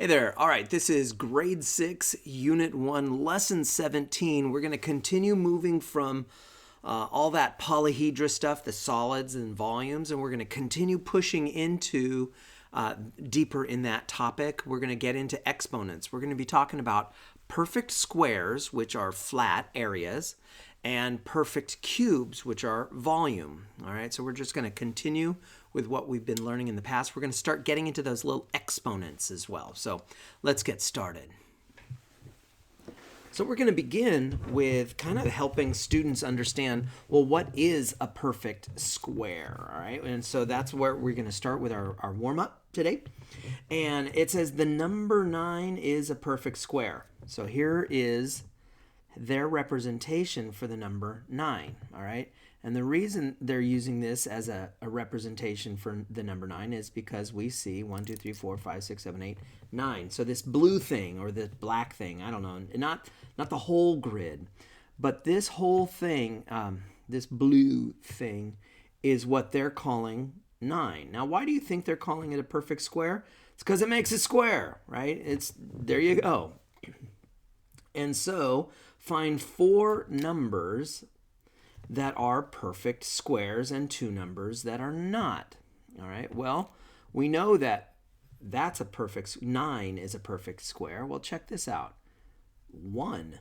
Hey there. All right, this is grade 6, unit 1, lesson 17. We're going to continue moving from all that polyhedra stuff, the solids and volumes, and we're going to continue pushing into deeper in that topic. We're going to get into exponents. We're going to be talking about perfect squares, which are flat areas, and perfect cubes, which are volume. All right, so we're just going to continue with what we've been learning in the past. We're going to start getting into those little exponents as well. So let's get started. So we're going to begin with kind of helping students understand, well, what is a perfect square, all right? And so that's where we're going to start with our warm-up today. And it says the number 9 is a perfect square. So here is their representation for the number 9, all right? And the reason they're using this as a representation for the number 9 is because we see 1, 2, 3, 4, 5, 6, 7, 8, 9. So this blue thing or this black thing, I don't know, not the whole grid, but this whole thing, this blue thing is what they're calling 9. Now, why do you think they're calling it a perfect square? It's because it makes a square, right? There you go. And so find 4 numbers that are perfect squares and 2 numbers that are not. All right, well, we know that 9 is a perfect square. Well, check this out. 1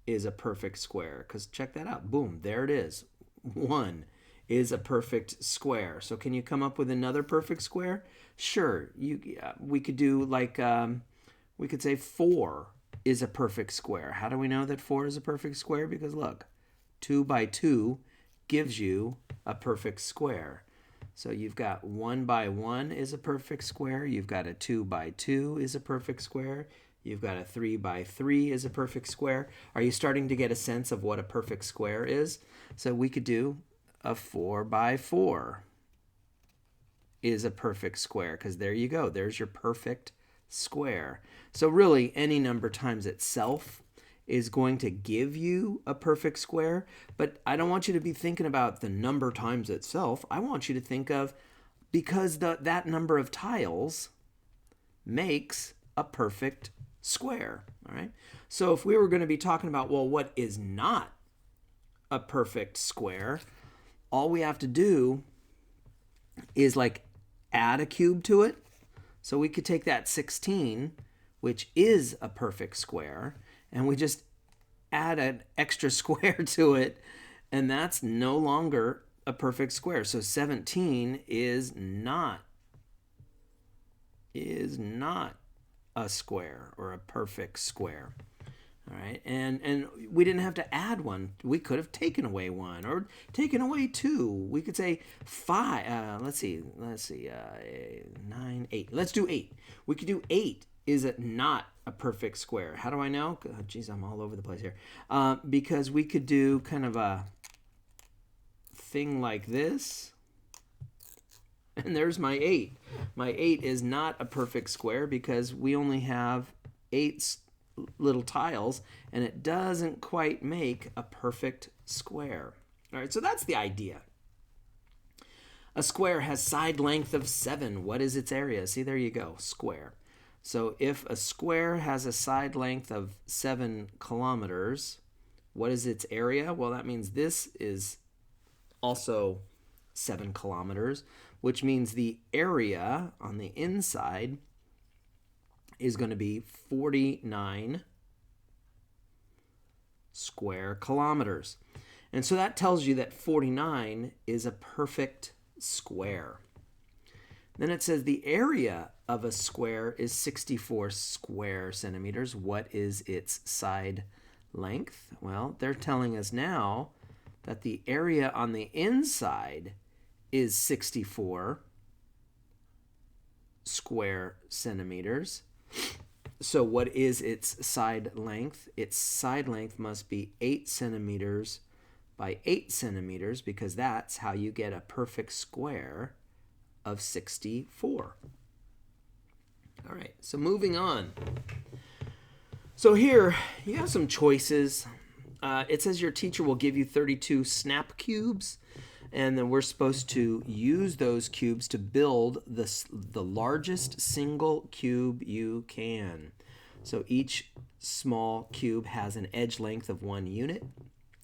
is a perfect square, because check that out. Boom, there it is. 1 is a perfect square. So can you come up with another perfect square? Sure, we could do like, we could say 4 is a perfect square. How do we know that 4 is a perfect square? Because look, 2 by 2 gives you a perfect square. So you've got 1 by 1 is a perfect square. You've got a 2 by 2 is a perfect square. You've got a 3 by 3 is a perfect square. Are you starting to get a sense of what a perfect square is? So we could do a 4 by 4 is a perfect square, because there you go. There's your perfect square. So really, any number times itself is going to give you a perfect square, but I don't want you to be thinking about the number times itself. I want you to think of, because that number of tiles makes a perfect square, all right? So if we were going to be talking about, well, what is not a perfect square, all we have to do is like add a cube to it. So we could take that 16, which is a perfect square, and we just add an extra square to it, and that's no longer a perfect square. So 17 is not a square or a perfect square. All right, and we didn't have to add one. We could have taken away 1 or taken away 2. We could say 5. Let's see, 9, 8. Let's do 8. We could do 8 is not a perfect square. How do I know? Oh, geez, I'm all over the place here. Because we could do kind of a thing like this. And there's my 8. My 8 is not a perfect square because we only have 8 little tiles, and it doesn't quite make a perfect square. All right, so that's the idea. A square has side length of 7. What is its area? See, there you go, square. So if a square has a side length of 7 kilometers, what is its area? Well, that means this is also 7 kilometers, which means the area on the inside is going to be 49 square kilometers. And so that tells you that 49 is a perfect square. Then it says the area of a square is 64 square centimeters. What is its side length? Well, they're telling us now that the area on the inside is 64 square centimeters. So what is its side length? Its side length must be 8 centimeters by 8 centimeters, because that's how you get a perfect square of 64. All right, so moving on. So here you have some choices. It says your teacher will give you 32 snap cubes And then we're supposed to use those cubes to build the largest single cube you can. So each small cube has an edge length of 1 unit.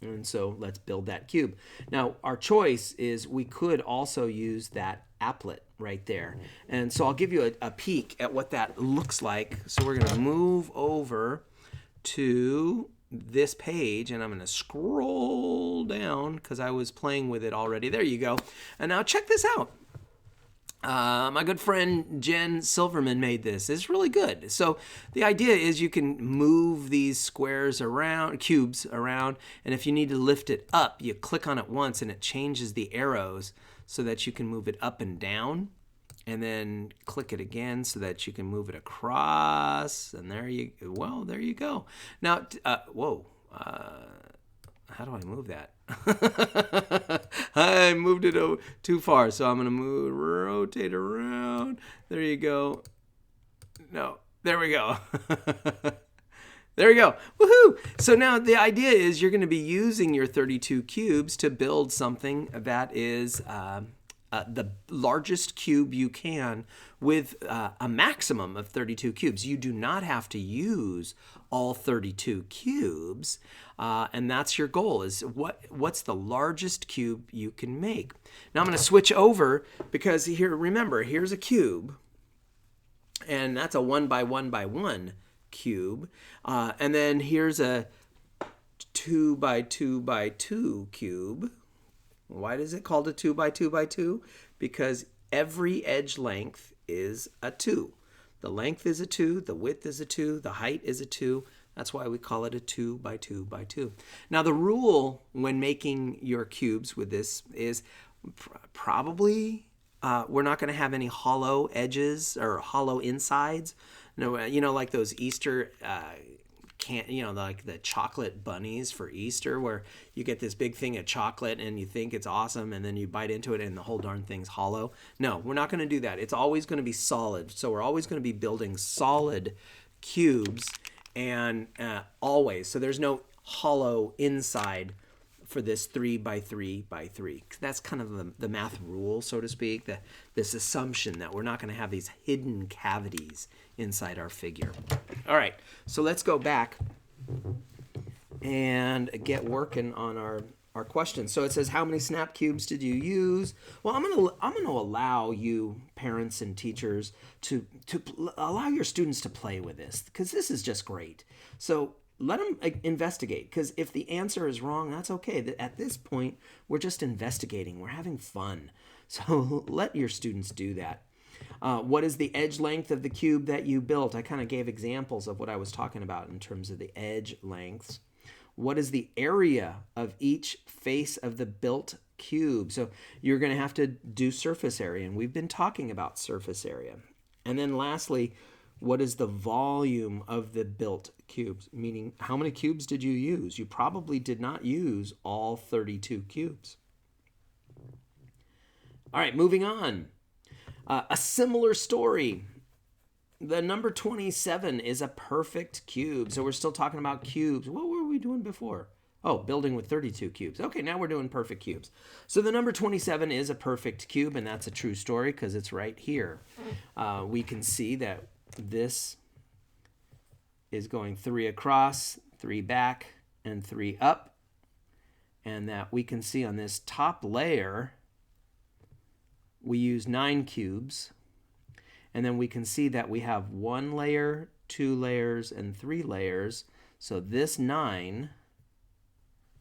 And so let's build that cube. Now, our choice is we could also use that applet right there. And so I'll give you a peek at what that looks like. So we're going to move over to this page, and I'm going to scroll down because I was playing with it already. There you go. And now check this out. My good friend Jen Silverman made this. It's really good. So the idea is you can move these squares around, cubes around, and if you need to lift it up, you click on it once and it changes the arrows so that you can move it up and down, and then click it again so that you can move it across, and there you go. Now, how do I move that? I moved it too far, so I'm going to rotate around. There you go. No, there we go. There we go. Woohoo! So now the idea is you're going to be using your 32 cubes to build something that is the largest cube you can with a maximum of 32 cubes. You do not have to use all 32 cubes, and that's your goal, is what's the largest cube you can make. Now I'm going to switch over because here, remember, here's a cube, and that's a 1 by 1 by 1 cube, and then here's a 2 by 2 by 2 cube. Why is it called a 2 by 2 by 2? Because every edge length is a 2. The length is a 2, the width is a 2, the height is a 2. That's why we call it a 2 by 2 by 2. Now the rule when making your cubes with this is probably we're not going to have any hollow edges or hollow insides. No, like those Easter like the chocolate bunnies for Easter, where you get this big thing of chocolate and you think it's awesome, and then you bite into it and the whole darn thing's hollow. No, we're not going to do that. It's always going to be solid. So we're always going to be building solid cubes, and always. So there's no hollow inside for this 3 by 3 by 3. That's kind of the math rule, so to speak, this assumption that we're not going to have these hidden cavities inside our figure. All right, so let's go back and get working on our question. So it says, how many snap cubes did you use? Well, I'm gonna allow you, parents and teachers, to allow your students to play with this, because this is just great. So let them investigate, because if the answer is wrong, that's okay. At this point, we're just investigating. We're having fun. So let your students do that. What is the edge length of the cube that you built? I kind of gave examples of what I was talking about in terms of the edge lengths. What is the area of each face of the built cube? So you're going to have to do surface area, and we've been talking about surface area. And then lastly, what is the volume of the built cubes? Meaning, how many cubes did you use? You probably did not use all 32 cubes. All right, moving on. A similar story. The number 27 is a perfect cube. So we're still talking about cubes. What were we doing before? Oh, building with 32 cubes. Okay, now we're doing perfect cubes. So the number 27 is a perfect cube, and that's a true story because it's right here. We can see that this is going 3 across, 3 back, and 3 up. And that we can see on this top layer, we use 9 cubes. And then we can see that we have 1 layer, 2 layers, and 3 layers. So this 9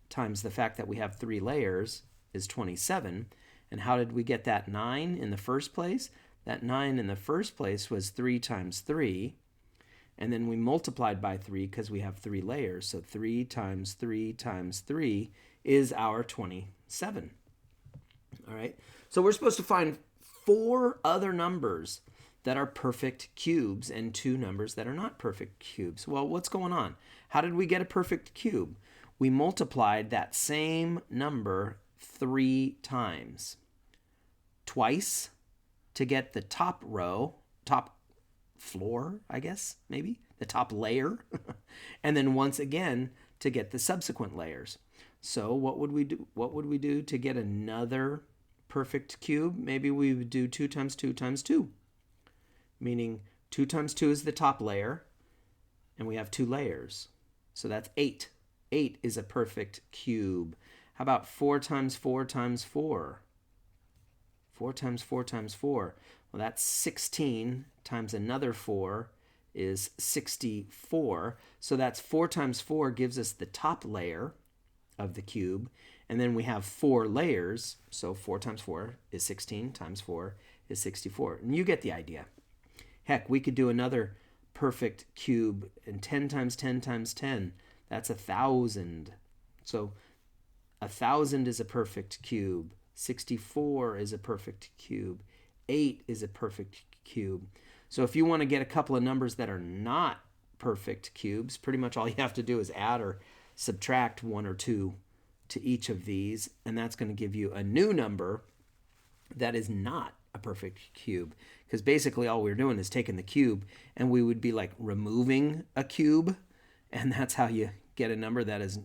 times the fact that we have 3 layers is 27. And how did we get that 9 in the first place? That 9 in the first place was 3 times 3. And then we multiplied by 3 because we have 3 layers. So 3 times 3 times 3 is our 27. All right. So we're supposed to find 4 other numbers that are perfect cubes and 2 numbers that are not perfect cubes. Well, what's going on? How did we get a perfect cube? We multiplied that same number 3 times. Twice to get the top row, top floor, I guess, maybe, the top layer, and then once again to get the subsequent layers. So what would we do? What would we do to get another perfect cube? Maybe we would do 2 times 2 times 2, meaning 2 times 2 is the top layer, and we have 2 layers. So that's 8. 8 is a perfect cube. How about 4 times 4 times 4? 4 times 4 times 4. Well, that's 16 times another 4 is 64. So that's 4 times 4 gives us the top layer of the cube. And then we have 4 layers. So 4 times 4 is 16 times 4 is 64. And you get the idea. Heck, we could do another perfect cube, and 10 times 10 times 10. That's 1,000. So 1,000 is a perfect cube. 64 is a perfect cube. 8 is a perfect cube. So if you want to get a couple of numbers that are not perfect cubes, pretty much all you have to do is add or subtract 1 or 2 to each of these, and that's going to give you a new number that is not a perfect cube. Because basically all we're doing is taking the cube, and we would be like removing a cube, and that's how you get a number that is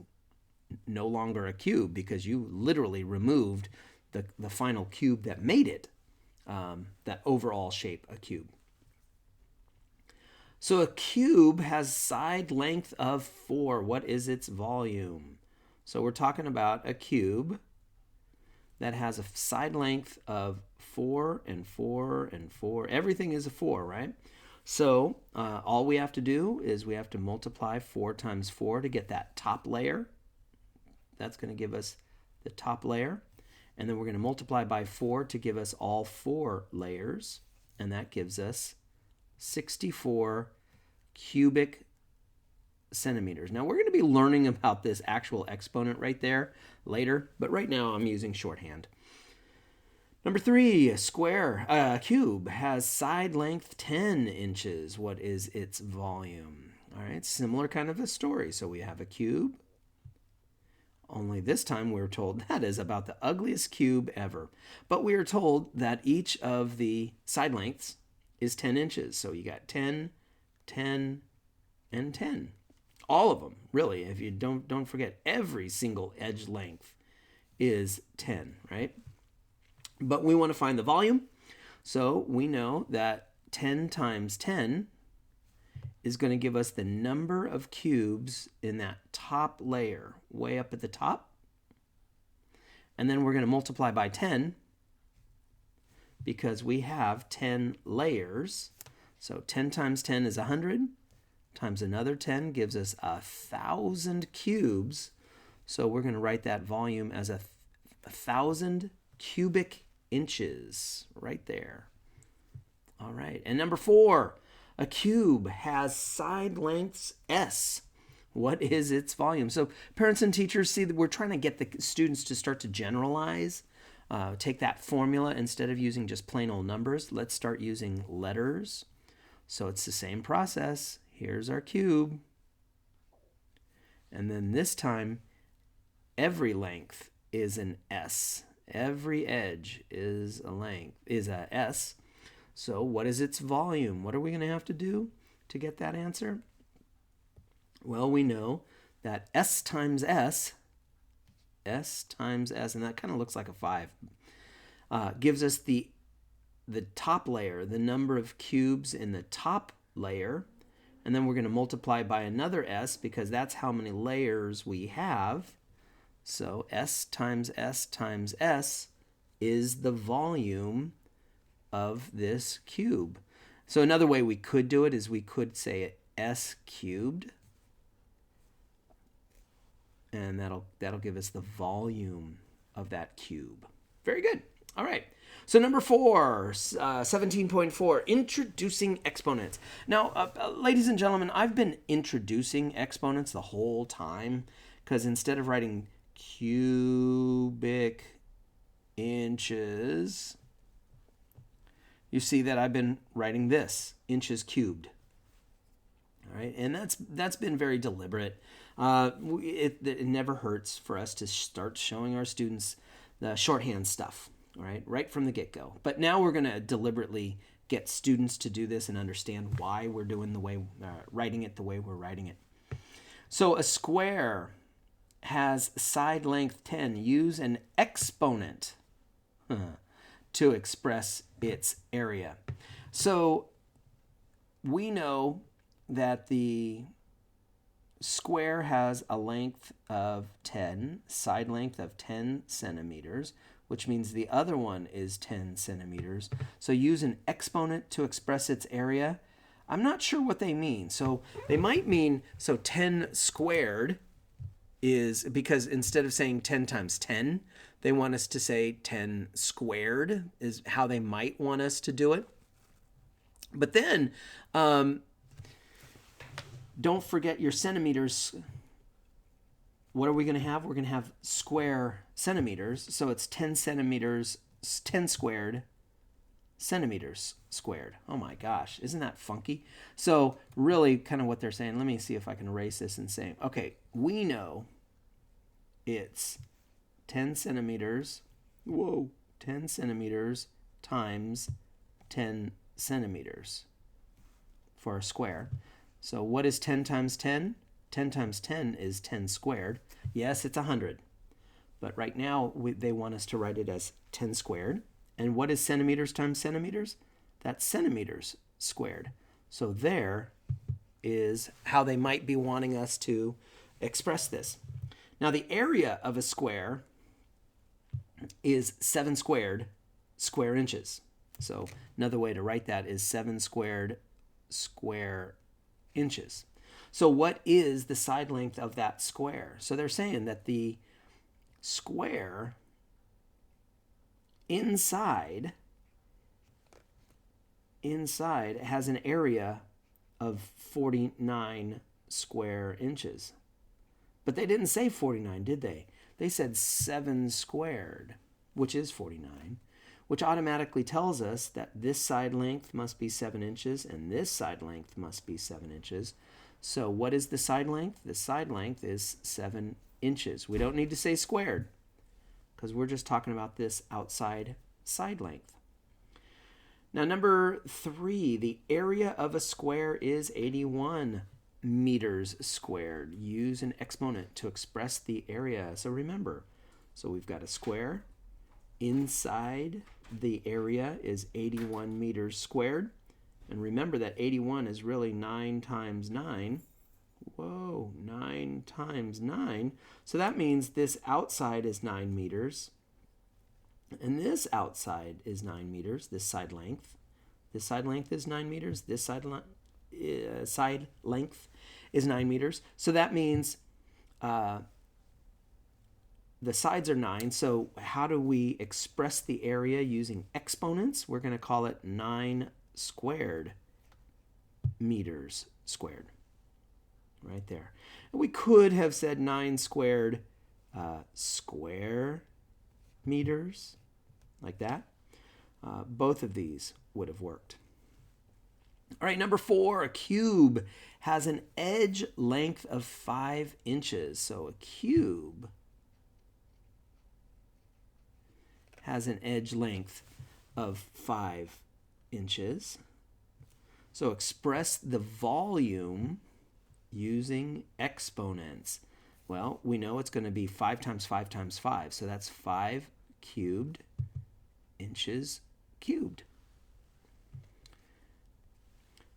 no longer a cube, because you literally removed the final cube that made it, that overall shape, a cube. So a cube has side length of 4. What is its volume? So we're talking about a cube that has a side length of 4 and 4 and 4. Everything is a 4, right? So all we have to do is we have to multiply 4 times 4 to get that top layer. That's going to give us the top layer. And then we're going to multiply by 4 to give us all 4 layers. And that gives us 64 cubic centimeters. Now we're going to be learning about this actual exponent right there later, but right now I'm using shorthand. Number 3, a cube has side length 10 inches. What is its volume? All right, similar kind of a story. So we have a cube, only this time we're told that is about the ugliest cube ever. But we are told that each of the side lengths is 10 inches. So you got 10, 10, and 10. All of them, really. If you don't forget, every single edge length is 10, right? But we want to find the volume. So we know that 10 times 10 is going to give us the number of cubes in that top layer, way up at the top. And then we're going to multiply by 10 because we have 10 layers. So 10 times 10 is 100, times another 10 gives us 1,000 cubes. So we're going to write that volume as 1,000 cubic inches right there. All right, and number 4, a cube has side lengths S. What is its volume? So parents and teachers see that we're trying to get the students to start to generalize, take that formula instead of using just plain old numbers. Let's start using letters. So it's the same process. Here's our cube. And then this time, every length is an S. Every edge is a S. So what is its volume? What are we going to have to do to get that answer? Well, we know that S times S, and that kind of looks like a 5, gives us the top layer, the number of cubes in the top layer. And then we're going to multiply by another S because that's how many layers we have. So S times S times S is the volume of this cube. So another way we could do it is we could say S cubed. And that'll give us the volume of that cube. Very good. All right. So number 4, 17.4, introducing exponents. Now, ladies and gentlemen, I've been introducing exponents the whole time because instead of writing cubic inches, you see that I've been writing this, inches cubed. All right, and that's been very deliberate. It never hurts for us to start showing our students the shorthand stuff, all right from the get-go. But now we're going to deliberately get students to do this and understand why we're doing writing it the way we're writing it. So a square has side length 10. Use an exponent to express its area. So we know that the square has a length of 10, side length of 10 centimeters, which means the other one is 10 centimeters. So use an exponent to express its area. I'm not sure what they mean. So they might mean, so 10 squared is, because instead of saying 10 times 10, they want us to say 10 squared is how they might want us to do it. But then, don't forget your centimeters. What are we going to have? We're going to have square centimeters. So it's 10 centimeters, 10 squared, centimeters squared. Oh my gosh, isn't that funky? So really kind of what they're saying, let me see if I can erase this and say, okay, we know it's 10 centimeters, 10 centimeters times 10 centimeters for a square. So what is 10 times 10? 10 times 10 is 10 squared. Yes, it's 100. But right now, they want us to write it as 10 squared. And what is centimeters times centimeters? That's centimeters squared. So there is how they might be wanting us to express this. Now, the area of a square is 7 squared square inches. So another way to write that is 7 squared square inches. So what is the side length of that square? So they're saying that the square inside has an area of 49 square inches. But they didn't say 49, did they? They said 7 squared, which is 49, which automatically tells us that this side length must be 7 inches and this side length must be 7 inches. So what is the side length? The side length is 7 inches. We don't need to say squared because we're just talking about this outside side length. Now, number 3, the area of a square is 81 meters squared. Use an exponent to express the area. So remember, so we've got a square. Inside the area is 81 meters squared. And remember that 81 is really 9 times 9. 9 times 9. So that means this outside is 9 meters. And this outside is 9 meters, this side length. This side length is 9 meters. This side length is 9 meters. So that means the sides are 9. So how do we express the area using exponents? We're going to call it 9 squared meters squared. Right there. And we could have said 9 squared square meters, like that. Both of these would have worked. All right, number 4, a cube has an edge length of 5 inches. So a cube has an edge length of 5 inches. So express the volume using exponents. Well, we know it's going to be 5 times 5 times 5. So that's 5 cubed inches cubed.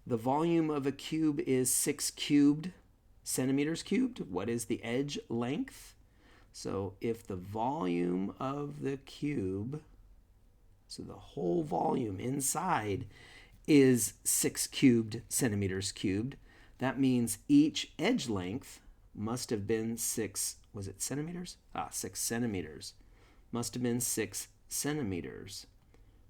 The volume of a cube is 6 cubed centimeters cubed. What is the edge length? So if the volume of the cube, so the whole volume inside is 6 cubed centimeters cubed, that means each edge length must have been 6, was it centimeters? 6 centimeters. Must have been 6 centimeters.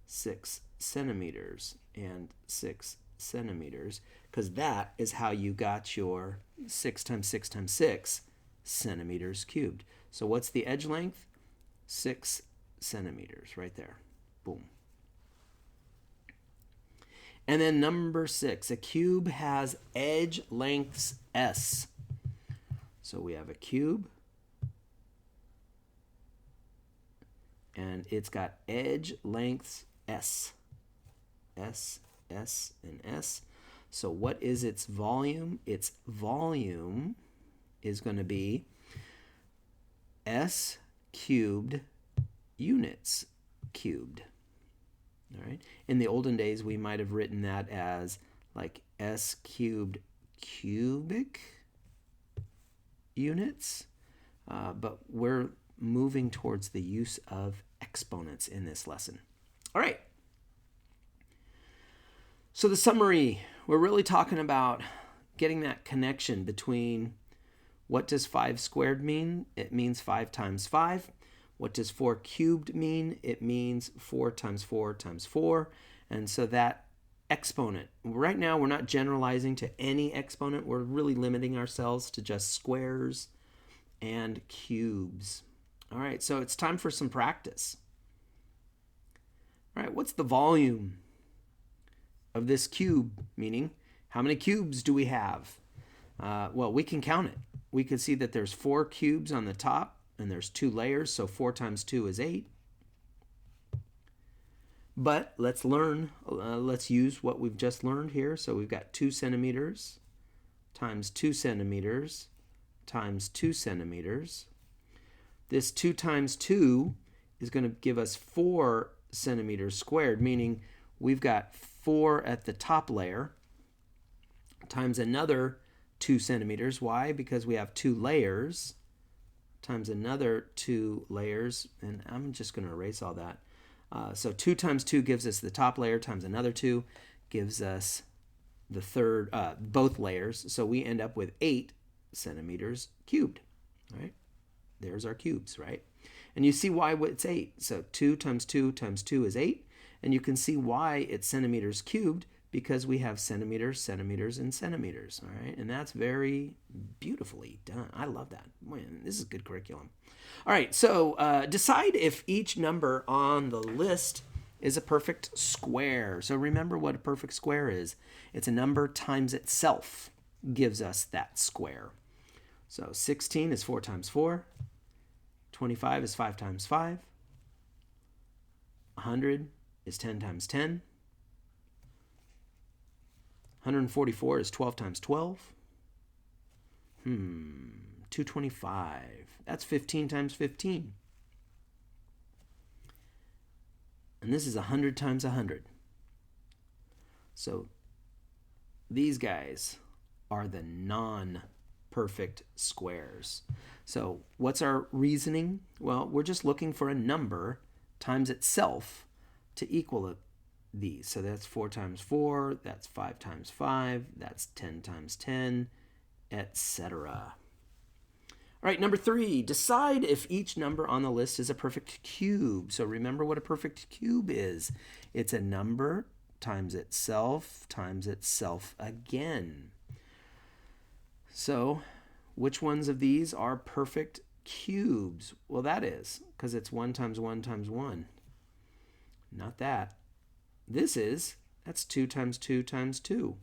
6 centimeters and 6 centimeters, because that is how you got your 6 times 6 times 6 centimeters cubed. So what's the edge length? 6 centimeters right there. Boom. And then number 6, a cube has edge lengths S. So we have a cube, and it's got edge lengths S. S, S, and S. So what is its volume? Its volume is going to be s cubed units cubed. All right. In the olden days, we might have written that as like s cubed cubic units, but we're moving towards the use of exponents in this lesson. All right. So the summary, we're really talking about getting that connection between what does 5 squared mean? It means 5 times 5. What does 4 cubed mean? It means 4 times 4 times 4. And so that exponent, right now we're not generalizing to any exponent. We're really limiting ourselves to just squares and cubes. All right, so it's time for some practice. All right, what's the volume of this cube? Meaning, how many cubes do we have? Well, we can count it. We can see that there's 4 cubes on the top, and there's 2 layers, so 4 times 2 is 8. But let's learn, let's use what we've just learned here. So we've got 2 centimeters times 2 centimeters times 2 centimeters. This 2 times 2 is going to give us 4 centimeters squared, meaning we've got 4 at the top layer times another 2 centimeters. Why? Because we have 2 layers times another 2 layers, and I'm just going to erase all that. So 2 times 2 gives us the top layer times another 2 gives us the third, both layers. So we end up with 8 centimeters cubed, right? There's our cubes, right? And you see why it's 8. So 2 times 2 times 2 is 8. And you can see why it's centimeters cubed, because we have centimeters, centimeters, and centimeters, all right? And that's very beautifully done. I love that. Man, this is good curriculum. All right, so decide if each number on the list is a perfect square. So remember what a perfect square is. It's a number times itself gives us that square. So 16 is 4 times 4. 25 is 5 times 5. 100 is 10 times 10. 144 is 12 times 12. 225. That's 15 times 15. And this is 100 times 100. So these guys are the non-perfect squares. So what's our reasoning? Well, we're just looking for a number times itself to equal these. So that's 4 times 4, that's 5 times 5, that's 10 times 10, etc. All right, number 3, decide if each number on the list is a perfect cube. So remember what a perfect cube is. It's a number times itself again. So which ones of these are perfect cubes? Well, that is, because it's 1 times 1 times 1. Not that. That's 2 times 2 times 2.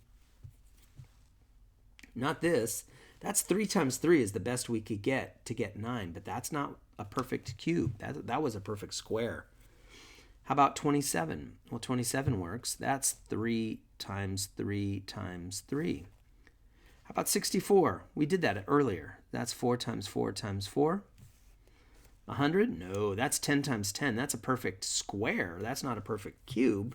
Not this. That's 3 times 3 is the best we could get to get 9, but that's not a perfect cube. That was a perfect square. How about 27? Well, 27 works. That's 3 times 3 times 3. How about 64? We did that earlier. That's 4 times 4 times 4. 100? No, that's 10 times 10. That's a perfect square. That's not a perfect cube.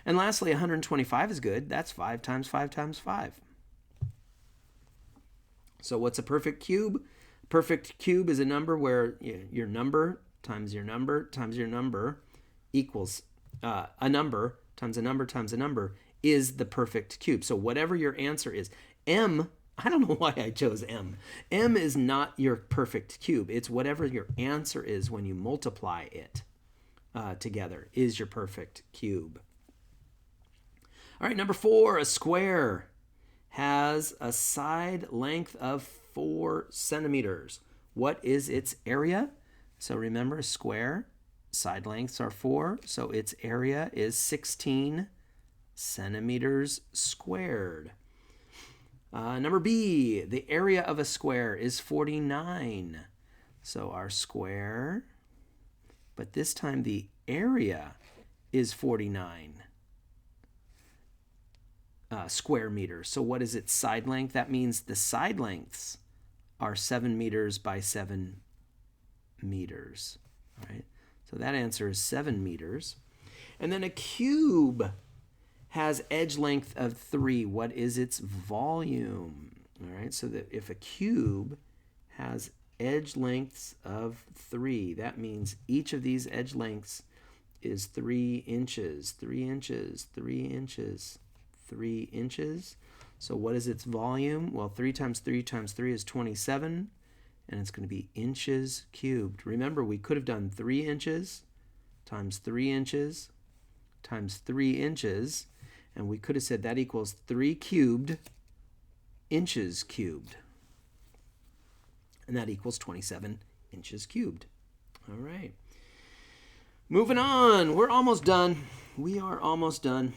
And lastly, 125 is good. That's 5 times 5 times 5. So what's a perfect cube? Perfect cube is a number where your number times your number times your number equals a number times a number times a number is the perfect cube. So whatever your answer is, M, I don't know why I chose M. M is not your perfect cube. It's whatever your answer is when you multiply it together is your perfect cube. All right, number 4, a square has a side length of 4 centimeters. What is its area? So remember, a square, side lengths are 4, so its area is 16 centimeters squared. Number B, the area of a square is 49. So our square, but this time the area is 49 square meters. So what is its side length? That means the side lengths are 7 meters by 7 meters. All right, so that answer is 7 meters. And then a cube has edge length of 3. What is its volume? All right, so that if a cube has edge lengths of 3, that means each of these edge lengths is 3 inches, 3 inches, 3 inches, 3 inches. So what is its volume? Well, 3 times 3 times 3 is 27, and it's going to be inches cubed. Remember, we could have done 3 inches times 3 inches times 3 inches, and we could have said that equals 3 cubed inches cubed. And that equals 27 inches cubed. All right. Moving on. We're almost done. We are almost done.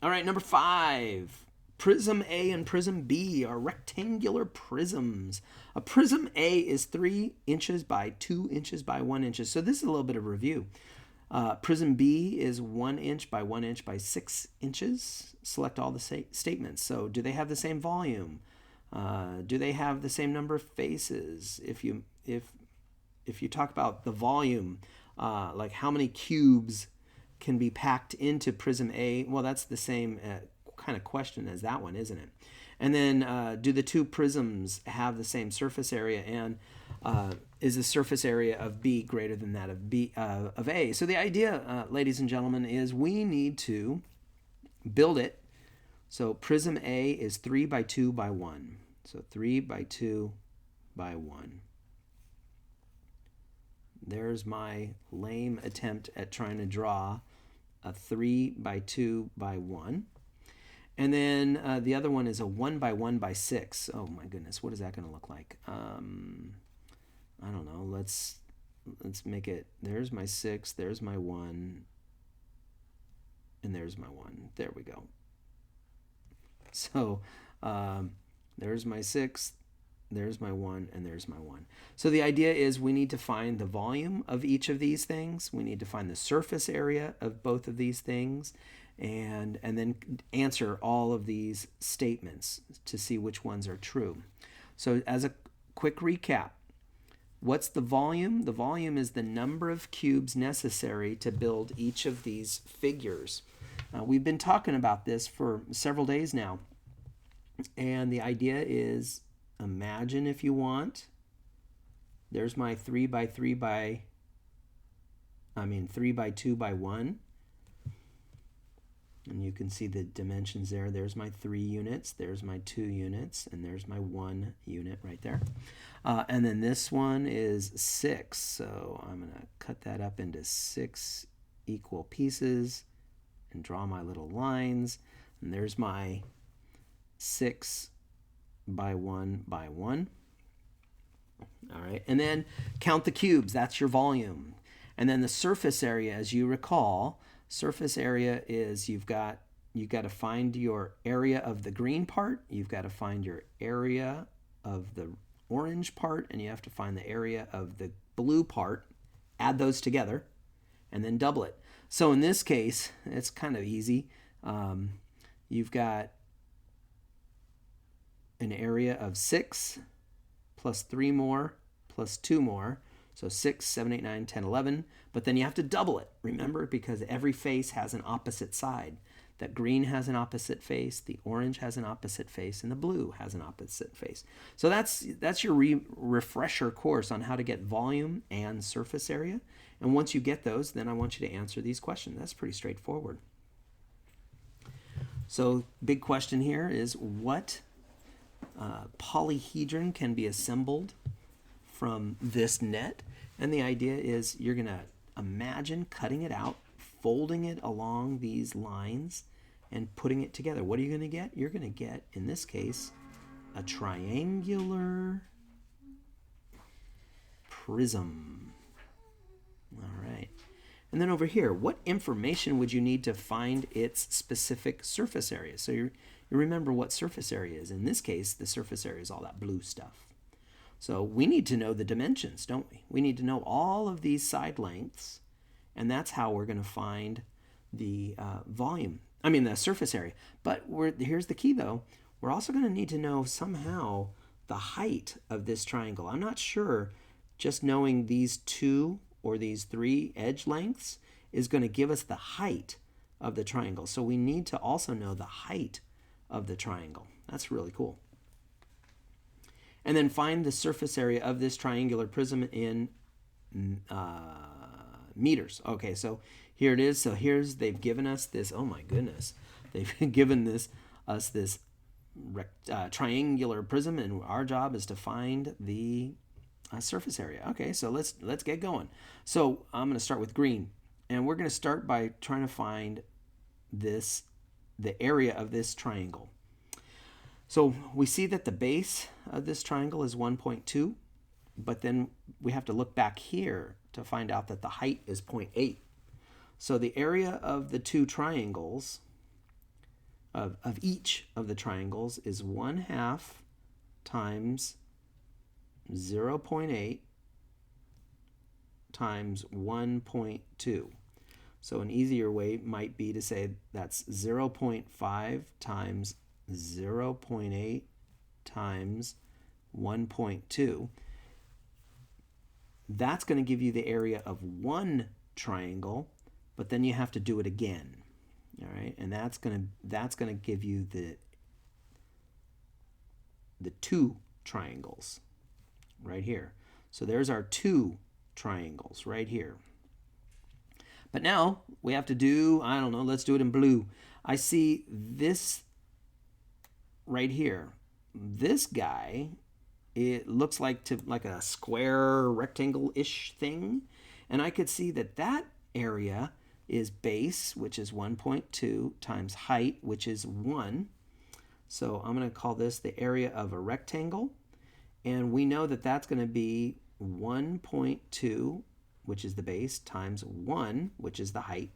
All right, number 5. Prism A and Prism B are rectangular prisms. A prism A is 3 inches by 2 inches by 1 inch. So this is a little bit of review. Prism B is 1 inch by 1 inch by 6 inches. Select all the statements. So do they have the same volume? Do they have the same number of faces? If you talk about the volume, like how many cubes can be packed into Prism A, well, that's the same kind of question as that one, isn't it? And then do the two prisms have the same surface area, and is the surface area of B greater than that of A? So the idea, ladies and gentlemen, is we need to build it. So Prism A is 3 by 2 by 1. So 3 by 2 by 1. There's my lame attempt at trying to draw a 3 by 2 by 1. And then the other one is a 1 by 1 by 6. Oh my goodness, what is that going to look like? I don't know. Let's make it. There's my 6. There's my 1. And there's my 1. There we go. So there's my 6. There's my 1, and there's my 1. So the idea is we need to find the volume of each of these things. We need to find the surface area of both of these things, and then answer all of these statements to see which ones are true. So as a quick recap, what's the volume? The volume is the number of cubes necessary to build each of these figures. We've been talking about this for several days now, and the idea is, imagine if you want, there's my 3 by 2 by 1. And you can see the dimensions there. There's my 3 units, there's my 2 units, and there's my 1 unit right there. And then this one is 6. So I'm going to cut that up into 6 equal pieces and draw my little lines. And there's my 6 by 1 by 1. All right, and then count the cubes. That's your volume. And then the surface area, as you recall, surface area is you've got to find your area of the green part, you've got to find your area of the orange part, and you have to find the area of the blue part, add those together, and then double it. So in this case, it's kind of easy. You've got an area of 6 plus 3 more plus 2 more. So 6, 7, 8, 9, 10, 11. But then you have to double it, remember, because every face has an opposite side. That green has an opposite face, the orange has an opposite face, and the blue has an opposite face. So that's your refresher course on how to get volume and surface area. And once you get those, then I want you to answer these questions. That's pretty straightforward. So big question here is, what polyhedron can be assembled from this net? And the idea is you're going to imagine cutting it out, folding it along these lines, and putting it together. What are you going to get? You're going to get, in this case, a triangular prism. All right. And then over here, what information would you need to find its specific surface area? So you remember what surface area is. In this case, the surface area is all that blue stuff. So we need to know the dimensions, don't we? We need to know all of these side lengths, and that's how we're going to find the the surface area. But here's the key, though. We're also going to need to know somehow the height of this triangle. I'm not sure just knowing these 2 or these 3 edge lengths is going to give us the height of the triangle. So we need to also know the height of the triangle. That's really cool. And then find the surface area of this triangular prism in meters. Okay, so here it is. So they've given us this, oh my goodness, they've given us this triangular prism, and our job is to find the surface area. Okay, so let's get going. So I'm going to start with green, and we're going to start by trying to find the area of this triangle. So we see that the base of this triangle is 1.2, but then we have to look back here to find out that the height is 0.8. So the area of the 2 triangles, of each of the triangles, is 1/2 times 0.8 times 1.2. So an easier way might be to say that's 0.5 times 0.8 times 1.2. That's going to give you the area of 1 triangle, but then you have to do it again. All right, and that's going to give you the 2 triangles right here. So there's our 2 triangles right here. But now we have to do, I don't know, let's do it in blue. I see this right here. This guy, it looks like a square rectangle-ish thing. And I could see that area is base, which is 1.2, times height, which is 1. So I'm going to call this the area of a rectangle. And we know that that's going to be 1.2, which is the base, times 1, which is the height.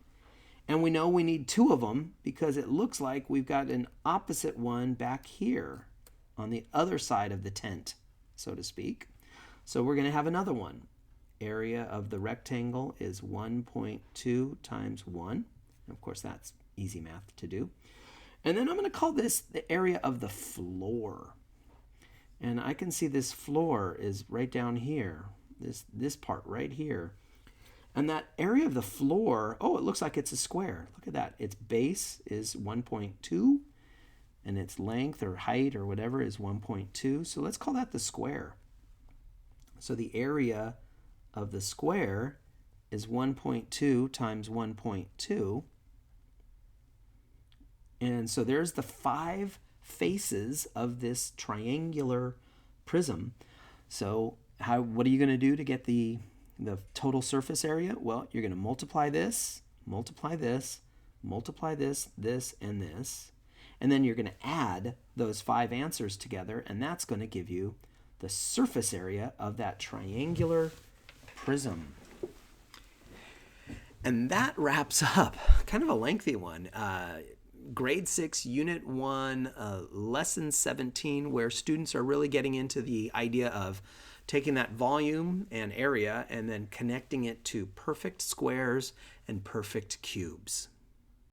And we know we need 2 of them because it looks like we've got an opposite one back here on the other side of the tent, so to speak. So we're going to have another one. Area of the rectangle is 1.2 times 1. And of course, that's easy math to do. And then I'm going to call this the area of the floor. And I can see this floor is right down here, this part right here. And that area of the floor, oh, it looks like it's a square. Look at that. Its base is 1.2, and its length or height or whatever is 1.2. So let's call that the square. So the area of the square is 1.2 times 1.2. And so there's the 5 faces of this triangular prism. So what are you going to do to get the total surface area? Well, you're going to multiply this, multiply this, multiply this, this, and this. And then you're going to add those 5 answers together, and that's going to give you the surface area of that triangular prism. And that wraps up kind of a lengthy one. Grade 6, Unit 1, Lesson 17, where students are really getting into the idea of taking that volume and area and then connecting it to perfect squares and perfect cubes.